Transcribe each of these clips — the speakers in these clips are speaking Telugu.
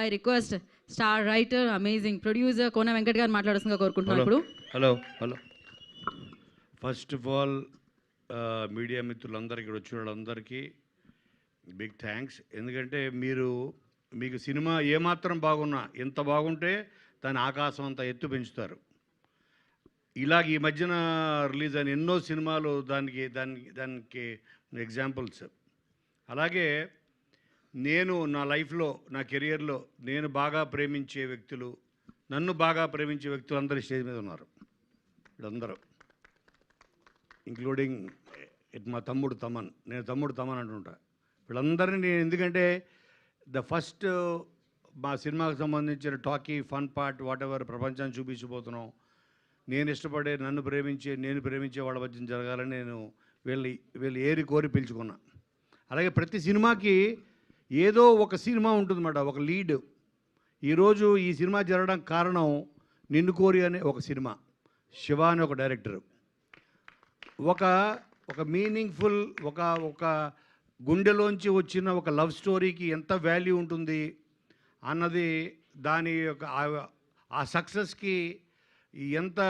I request star writer, amazing producer Kona Venkat గారు మాట్లాడాల్సిందిగా కోరుకుంటున్నాను ఇప్పుడు. Hello first of all media మిత్రులందరికీ, ఇక్కడ వచ్చిన వాళ్ళందరికీ బిగ్ థ్యాంక్స్. ఎందుకంటే మీకు సినిమా ఏమాత్రం బాగున్నా, ఎంత బాగుంటే దాని ఆకాశం అంతా ఎత్తు పెంచుతారు. ఇలాగ ఈ మధ్యన రిలీజ్ అయిన ఎన్నో సినిమాలు దానికి ఎగ్జాంపుల్స్. అలాగే నేను నా లైఫ్లో, నా కెరియర్లో నేను బాగా ప్రేమించే వ్యక్తులు, నన్ను బాగా ప్రేమించే వ్యక్తులు అందరూ స్టేజ్ మీద ఉన్నారు. వీళ్ళందరూ ఇంక్లూడింగ్ మా తమ్ముడు తమన్, నేను తమ్ముడు తమన్ అంటుంటా. వీళ్ళందరినీ నేను ఎందుకంటే ఫస్ట్ మా సినిమాకు సంబంధించిన talkie fun part whatever ప్రపంచాన్ని చూపించబోతున్నాం. నేను ఇష్టపడే, నేను ప్రేమించే వాళ్ళ మధ్య జరగాలని నేను వీళ్ళు ఏరి కోరి పిలుచుకున్నా. అలాగే ప్రతి సినిమాకి ఏదో ఒక సినిమా ఉంటుందన్నమాట, ఒక లీడ్. ఈరోజు ఈ సినిమా జరగడానికి కారణం నిన్ను కోరి అనే ఒక సినిమా. శివ అనే ఒక డైరెక్టరు ఒక మీనింగ్ఫుల్, ఒక గుండెలోంచి వచ్చిన ఒక లవ్ స్టోరీకి ఎంత వాల్యూ ఉంటుంది అన్నది, దాని యొక్క ఆ సక్సెస్కి ఎంత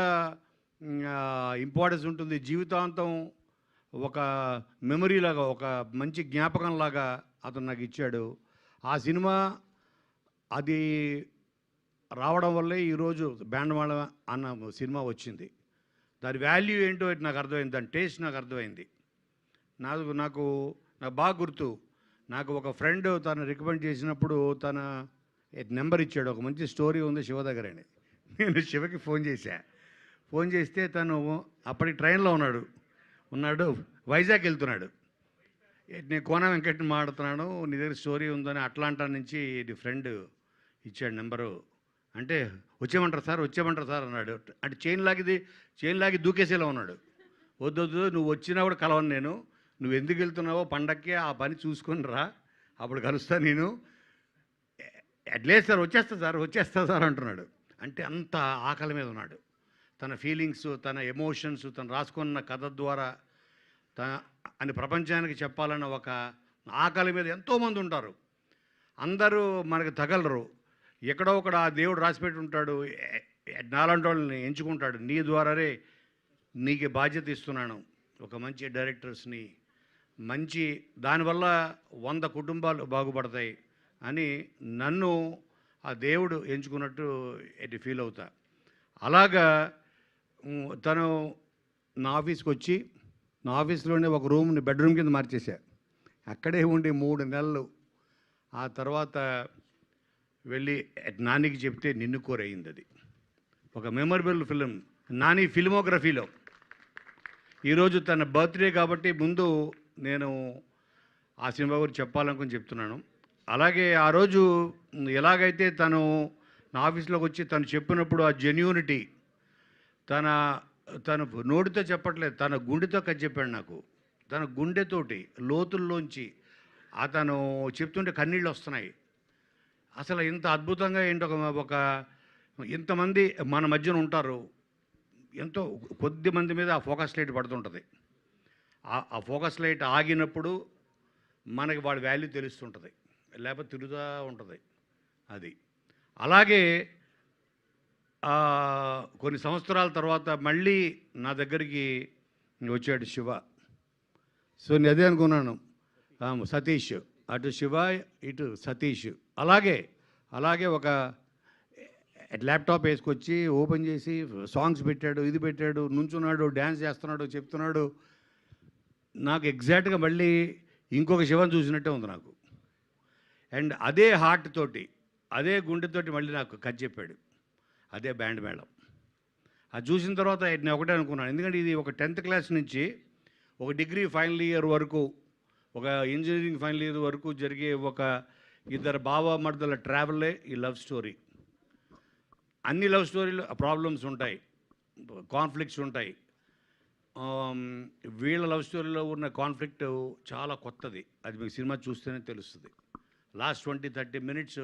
ఇంపార్టెన్స్ ఉంటుంది, జీవితాంతం ఒక మెమరీలాగా, ఒక మంచి జ్ఞాపకంలాగా అతను నాకు ఇచ్చాడు. ఆ సినిమా అది రావడం వల్లే ఈరోజు బ్యాండ్మాళ అన్న సినిమా వచ్చింది. దాని వాల్యూ ఏంటో నాకు అర్థమైంది, దాని టేస్ట్ నాకు అర్థమైంది. నాకు బాగా గుర్తు. నాకు ఒక ఫ్రెండ్ తను రికమెండ్ చేసినప్పుడు తన నెంబర్ ఇచ్చాడు. ఒక మంచి స్టోరీ ఉంది శివ దగ్గర అని. నేను శివకి ఫోన్ చేస్తే తను అప్పటికి ట్రైన్లో ఉన్నాడు, వైజాగ్ వెళ్తున్నాడు. నేను కోన వెంకట్ని మాట్లాడుతున్నాను, నీ దగ్గర స్టోరీ ఉందని అట్లాంటా నుంచి నీ ఫ్రెండ్ ఇచ్చాడు నెంబరు. అంటే వచ్చేయమంటారు సార్ అన్నాడు. అంటే చైన్ లాగి దూకేసేలా ఉన్నాడు. వద్దు నువ్వు వచ్చినా కూడా కలవను నేను, నువ్వు ఎందుకు వెళ్తున్నావో పండక్కి ఆ పని చూసుకొని రా, అప్పుడు కలుస్తా నేను. లేదు సార్ వచ్చేస్తా సార్ అంటున్నాడు. అంటే అంత ఆకలి మీద ఉన్నాడు. తన ఫీలింగ్స్, తన ఎమోషన్స్, తను రాసుకున్న కథ ద్వారా అని ప్రపంచానికి చెప్పాలన్న ఒక ఆకలి మీద ఎంతోమంది ఉంటారు. అందరూ మనకు తగలరు. ఎక్కడో ఒకడు ఆ దేవుడు రాసిపెట్టి ఉంటాడు, నాలాంటి వాళ్ళని ఎంచుకుంటాడు. నీ ద్వారానే నీకు బాధ్యత ఇస్తున్నాను, ఒక మంచి డైరెక్టర్స్ని, మంచి దానివల్ల 100 కుటుంబాలు బాగుపడతాయి అని నన్ను ఆ దేవుడు ఎంచుకున్నట్టు ఫీల్ అవుతా. అలాగా తను నా ఆఫీస్కి వచ్చి, నా ఆఫీస్లోనే ఒక రూమ్ని బెడ్రూమ్ కింద మార్చేశా. అక్కడే ఉండి 3 నెలలు. ఆ తర్వాత వెళ్ళి నానికి చెప్తే నిన్ను కోరయింది. అది ఒక మెమరబుల్ ఫిలిం నాని ఫిల్మోగ్రఫీలో. ఈరోజు తన బర్త్డే కాబట్టి ముందు నేను ఆ సినిమా గురించి చెప్పాలనుకుని చెప్తున్నాను. అలాగే ఆ రోజు ఎలాగైతే తను నా ఆఫీస్లోకి వచ్చి తను చెప్పినప్పుడు ఆ జెన్యూనిటీ, తను నోటితో చెప్పట్లేదు, తన గుండెతో చెప్పాడు నాకు. తన గుండెతోటి లోతుల్లోంచి అతను చెప్తుంటే కన్నీళ్ళు వస్తున్నాయి. అసలు ఇంత అద్భుతంగా ఏంటో ఒక ఇంతమంది మన మధ్యన ఉంటారు, ఎంతో కొద్ది మంది మీద ఆ ఫోకస్ లైట్ పడుతుంటుంది. ఆ ఫోకస్ లైట్ ఆగినప్పుడు మనకి వాడి వాల్యూ తెలుస్తుంటుంది, లేకపోతే తిరుగుతూ ఉంటుంది. అది అలాగే కొన్ని సంవత్సరాల తర్వాత మళ్ళీ నా దగ్గరికి వచ్చాడు శివ. సో నేను అదే అనుకున్నాను, సతీష్, అటు శివ ఇటు సతీష్. అలాగే ఒక ల్యాప్టాప్ వేసుకొచ్చి ఓపెన్ చేసి సాంగ్స్ పెట్టాడు, ఇది పెట్టాడు, నుంచున్నాడు, డ్యాన్స్ చేస్తున్నాడు, చెప్తున్నాడు. నాకు ఎగ్జాక్ట్గా మళ్ళీ ఇంకొక శివని చూసినట్టే ఉంది నాకు. అండ్ అదే హార్ట్ తోటి, అదే గుండెతోటి మళ్ళీ నాకు కథ చెప్పాడు. అదే బ్యాండ్ మేళం. అది చూసిన తర్వాత నేను ఒకటే అనుకున్నాను, ఎందుకంటే ఇది ఒక 10th క్లాస్ నుంచి ఒక డిగ్రీ ఫైనల్ ఇయర్ వరకు, ఒక ఇంజనీరింగ్ ఫైనల్ ఇయర్ వరకు జరిగే ఒక ఇద్దరు బావమర్దల ట్రావెలే ఈ లవ్ స్టోరీ. అన్ని లవ్ స్టోరీలు ప్రాబ్లమ్స్ ఉంటాయి, కాన్ఫ్లిక్ట్స్ ఉంటాయి. వీళ్ళ లవ్ స్టోరీలో ఉన్న కాన్ఫ్లిక్ట్ చాలా కొత్తది. అది మీకు సినిమా చూస్తేనే తెలుస్తుంది. లాస్ట్ 20-30 మినిట్స్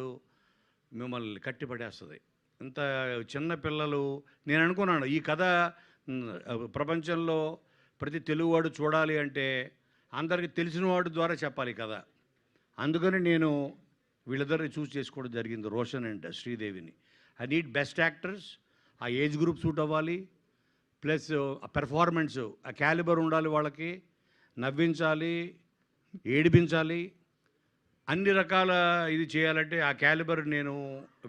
మిమ్మల్ని కట్టిపడేస్తుంది. ఇంత చిన్న పిల్లలు, నేను అనుకున్నాను ఈ కథ ప్రపంచంలో ప్రతి తెలుగువాడు చూడాలి అంటే అందరికీ తెలిసిన వాడి ద్వారా చెప్పాలి కదా. అందుకని నేను వీళ్ళిద్దరిని చూస్ చేసుకోవడం జరిగింది, రోషన్ అండ్ శ్రీదేవిని. ఐ నీడ్ బెస్ట్ యాక్టర్స్, ఆ ఏజ్ గ్రూప్ సూట్ అవ్వాలి, ప్లస్ ఆ పెర్ఫార్మెన్స్, ఆ క్యాలిబర్ ఉండాలి, వాళ్ళకి నవ్వించాలి, ఏడిపించాలి, అన్ని రకాల ఇది చేయాలంటే ఆ క్యాలిబర్ నేను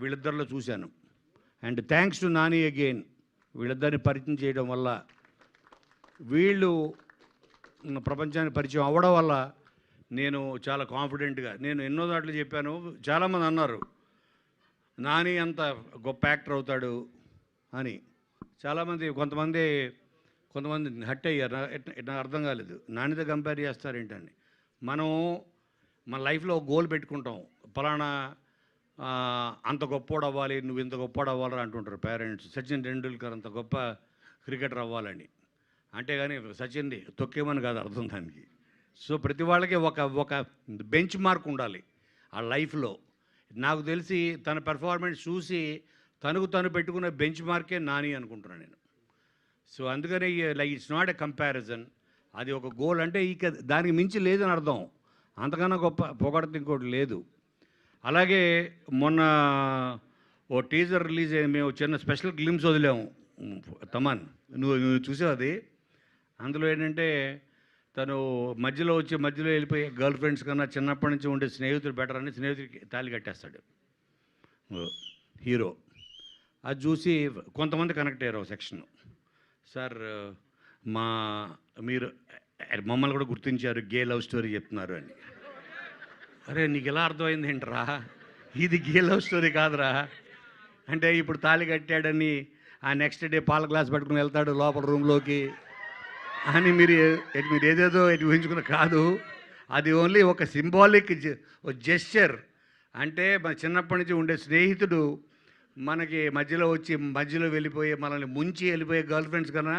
వీళ్ళిద్దరిలో చూశాను. And thanks to Nani again, వీళ్ళిద్దరిని పరిచయం చేయడం వల్ల, వీళ్ళు ప్రపంచానికి పరిచయం అవ్వడం వల్ల నేను చాలా కాన్ఫిడెంట్గా, నేను ఎన్నో దాంట్లో చెప్పాను. చాలామంది అన్నారు నాని అంత గొప్ప యాక్టర్ అవుతాడు అని. చాలామంది కొంతమంది హట్ అయ్యారు. నాకు అర్థం కాలేదు, నానితో కంపేర్ చేస్తారేంటని. మనం మన లైఫ్లో గోల్ పెట్టుకుంటాం, ఫలానా అంత గొప్పోడు అవ్వాలి, నువ్వు ఇంత గొప్పోడు అవ్వాలని అంటుంటారు పేరెంట్స్. సచిన్ టెండూల్కర్ అంత గొప్ప క్రికెటర్ అవ్వాలని, అంటే కానీ సచిన్ని తొక్కేమని కాదు అర్థం దానికి. సో ప్రతి వాళ్ళకి ఒక బెంచ్ మార్క్ ఉండాలి ఆ లైఫ్లో. నాకు తెలిసి తన పెర్ఫార్మెన్స్ చూసి తను పెట్టుకున్న బెంచ్ మార్కే నాని అనుకుంటున్నాను నేను. సో అందుకని like it's not a comparison, అది ఒక గోల్. అంటే ఇక దానికి మించి లేదని అర్థం, అంతకన్నా గొప్ప పొగడత ఇంకోటి లేదు. అలాగే మొన్న ఓ టీజర్ రిలీజ్ అయ్యి మేము చిన్న స్పెషల్ గ్లిమ్స్ వదిలాము. తమన్, నువ్వు చూసావు అది? అందులో ఏంటంటే తను మధ్యలో వెళ్ళిపోయి గర్ల్ ఫ్రెండ్స్ కన్నా చిన్నప్పటి నుంచి ఉండే స్నేహితులు బెటర్ అని స్నేహితుడికి తాళి కట్టేస్తాడు హీరో. అది చూసి కొంతమంది కనెక్ట్ అయ్యారు సెక్షన్. సార్ మీరు మమ్మల్ని కూడా గుర్తించారు, గే లవ్ స్టోరీ చెప్తున్నారు అని. అరే నీకు ఎలా అర్థమైంది ఏంట్రా, ఇది గే లవ్ స్టోరీ కాదురా. అంటే ఇప్పుడు తాళి కట్టాడని ఆ నెక్స్ట్ డే పాల గ్లాస్ పట్టుకుని వెళ్తాడు లోపల రూమ్లోకి అని మీరు ఏదేదో ఊహించుకున్న కాదు. అది ఓన్లీ ఒక సింబాలిక్ జెస్చర్. అంటే మన చిన్నప్పటి నుంచి ఉండే స్నేహితుడు మనకి మధ్యలో వెళ్ళిపోయి మనల్ని ముంచి వెళ్ళిపోయే గర్ల్ ఫ్రెండ్స్ కన్నా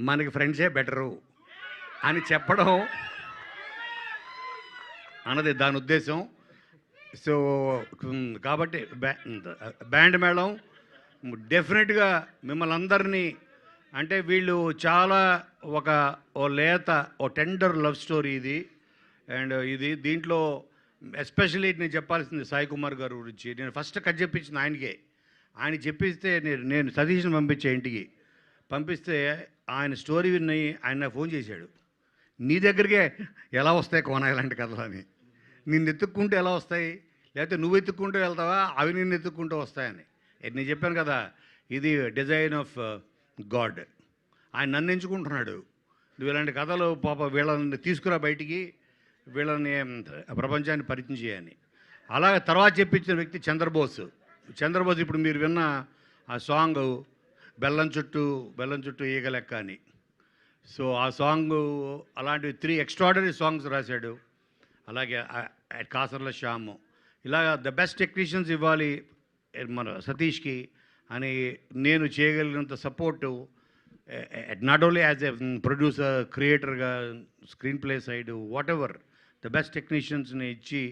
మనకి ఫ్రెండ్సే బెటరు అని చెప్పడం అన్నది దాని ఉద్దేశం. సో కాబట్టి బ్యాండ్ మేళం డెఫినెట్గా మిమ్మల్ని అందరినీ, అంటే వీళ్ళు చాలా ఓ లేత టెండర్ లవ్ స్టోరీ ఇది. అండ్ దీంట్లో ఎస్పెషల్లీ నేను చెప్పాల్సింది సాయి కుమార్ గారి గురించి. నేను ఫస్ట్ కట్ చెప్పించింది ఆయనకే. ఆయన చెప్పిస్తే నేను సతీష్ని పంపించే ఇంటికి పంపిస్తే ఆయన స్టోరీ విని ఆయన నాకు ఫోన్ చేశాడు, నీ దగ్గరికే ఎలా వస్తాయి కోన ఇలాంటి కథలు అని. నిన్ను ఎత్తుక్కుంటూ ఎలా వస్తాయి, లేకపోతే నువ్వు ఎత్తుక్కుంటూ వెళ్తావా, అవి నిన్ను ఎత్తుక్కుంటూ వస్తాయని. నేను చెప్పాను కదా, ఇది డిజైన్ ఆఫ్ గాడ్. ఆయన నన్ను ఎంచుకుంటున్నాడు, నువ్వు ఇలాంటి కథలు పాప వీళ్ళని తీసుకురా బయటికి, వీళ్ళని ప్రపంచాన్ని పరిచయం చేయని. అలాగే తర్వాత చెప్పించిన వ్యక్తి చంద్రబోస్. ఇప్పుడు మీరు విన్న ఆ సాంగ్ బెల్లం చుట్టూ ఈగ లెక్క అని. సో ఆ సాంగ్ అలాంటివి 3 ఎక్స్ట్రాడనరీ సాంగ్స్ రాశాడు. అలాగే కాసర్ల శ్యాము, ఇలాగ ద బెస్ట్ టెక్నీషియన్స్ ఇవ్వాలి మన సతీష్కి అని నేను చేయగలిగినంత support, not only as a producer, క్రియేటర్గా, screen play side, whatever the best టెక్నీషియన్స్ని ఇచ్చి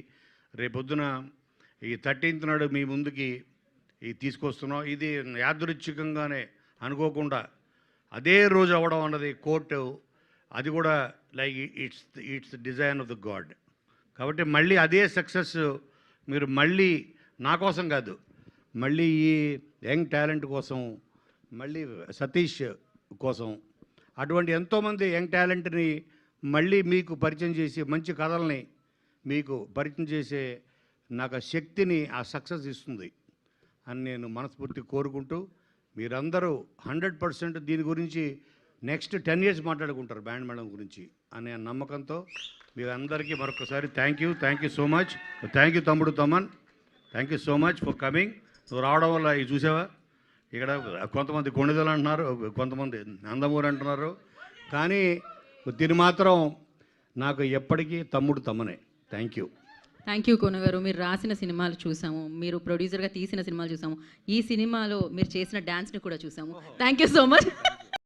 రేపొద్దున ఈ 13th నాడు మీ ముందుకి తీసుకొస్తున్నాం. ఇది యాదృచ్ఛికంగానే అనుకోకుండా అదే రోజు అవ్వడం అన్నది కోర్టు, అది కూడా like it's design of the God. కాబట్టి మళ్ళీ అదే సక్సెస్ మీరు మళ్ళీ నా కోసం కాదు, మళ్ళీ ఈ యంగ్ టాలెంట్ కోసం, మళ్ళీ సతీష్ కోసం, అటువంటి ఎంతోమంది యంగ్ టాలెంట్ని మళ్ళీ మీకు పరిచయం చేసి మంచి కథల్ని మీకు పరిచయం చేసే నాకు ఆ శక్తిని, ఆ సక్సెస్ ఇస్తుంది అని నేను మనస్ఫూర్తిగా కోరుకుంటూ, మీరందరూ 100% దీని గురించి నెక్స్ట్ 10 years మాట్లాడుకుంటారు బ్యాండ్ మేళం గురించి అనే నమ్మకంతో మీరందరికీ మరొకసారి thank you so much. Thank you తమ్ముడు Thaman, thank you so much for coming. నువ్వు రావడం వల్ల ఇది చూసావా, ఇక్కడ కొంతమంది కొణిదలు అంటున్నారు, కొంతమంది నందమూరి అంటున్నారు, కానీ దీని మాత్రం నాకు ఎప్పటికీ తమ్ముడు తమ్మనే. థ్యాంక్ యూ కోన గారు. మీరు రాసిన సినిమాలు చూసాము, మీరు ప్రొడ్యూసర్గా తీసిన సినిమాలు చూసాము, ఈ సినిమాలో మీరు చేసిన డ్యాన్స్ని కూడా చూసాము. Thank you so much.